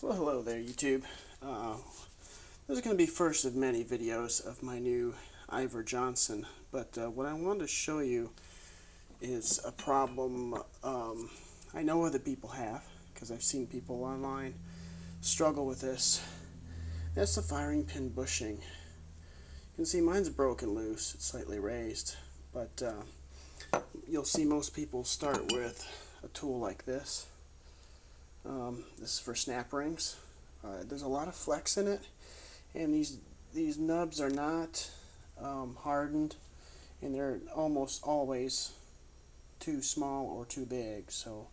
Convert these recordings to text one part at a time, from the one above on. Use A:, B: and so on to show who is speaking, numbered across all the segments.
A: Well, hello there, YouTube. This is going to be first of many videos of my new Iver Johnson, but what I wanted to show you is a problem I know other people have, because I've seen people online struggle with this. That's the firing pin bushing. You can see mine's broken loose, it's slightly raised, but you'll see most people start with a tool like this. This is for snap rings. There's a lot of flex in it, and these nubs are not hardened, and they're almost always too small or too big. So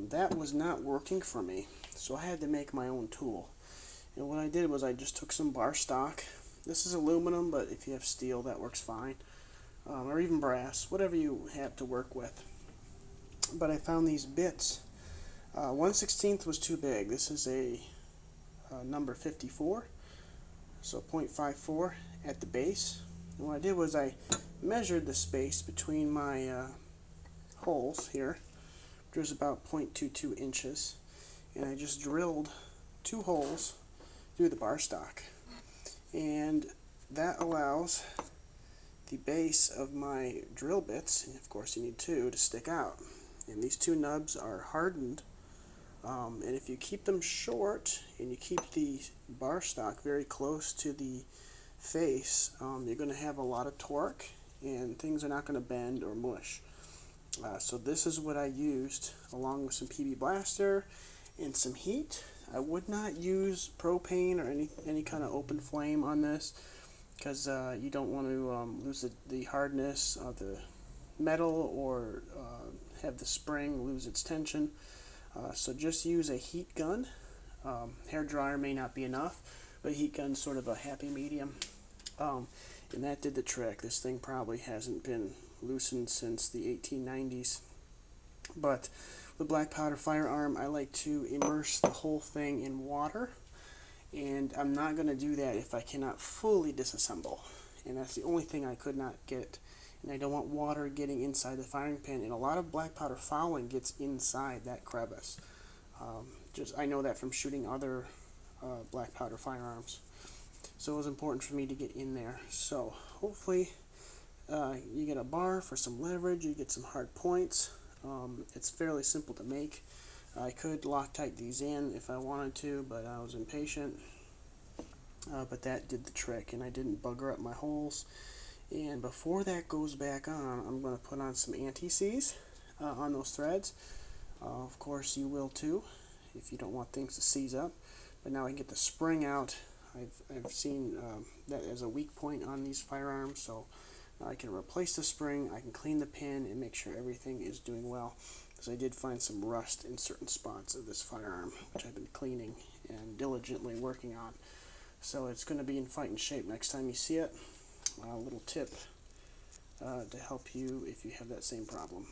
A: that was not working for me. So I had to make my own tool. And what I did was I just took some bar stock. This is aluminum, but if you have steel, that works fine, or even brass, whatever you have to work with. But I found these bits. 1/16 was too big. This is a number 54, so 0.54 at the base. And what I did was I measured the space between my holes here, which was about 0.22 inches, and I just drilled 2 holes through the bar stock, and that allows the base of my drill bits, and of course you need 2, to stick out. And these 2 nubs are hardened. And if you keep them short and you keep the bar stock very close to the face, you're going to have a lot of torque and things are not going to bend or mush. So this is what I used, along with some PB Blaster and some heat. I would not use propane or any kind of open flame on this, because you don't want to lose the hardness of the metal or have the spring lose its tension. So just use a heat gun. Hair dryer may not be enough, but heat gun's sort of a happy medium. And that did the trick. This thing probably hasn't been loosened since the 1890s. But with black powder firearm, I like to immerse the whole thing in water, and I'm not going to do that if I cannot fully disassemble. And that's the only thing I could not get. And I don't want water getting inside the firing pin, and a lot of black powder fouling gets inside that crevice. I know that from shooting other black powder firearms. So it was important for me to get in there. So hopefully you get a bar for some leverage, you get some hard points. It's fairly simple to make. I could Loctite these in if I wanted to, but I was impatient. But that did the trick, and I didn't bugger up my holes. And before that goes back on, I'm going to put on some anti-seize on those threads. Of course you will too, if you don't want things to seize up. But now I can get the spring out. I've seen that as a weak point on these firearms, so now I can replace the spring, I can clean the pin, and make sure everything is doing well. Because I did find some rust in certain spots of this firearm, which I've been cleaning and diligently working on. So it's going to be in fighting shape next time you see it. A little tip to help you if you have that same problem.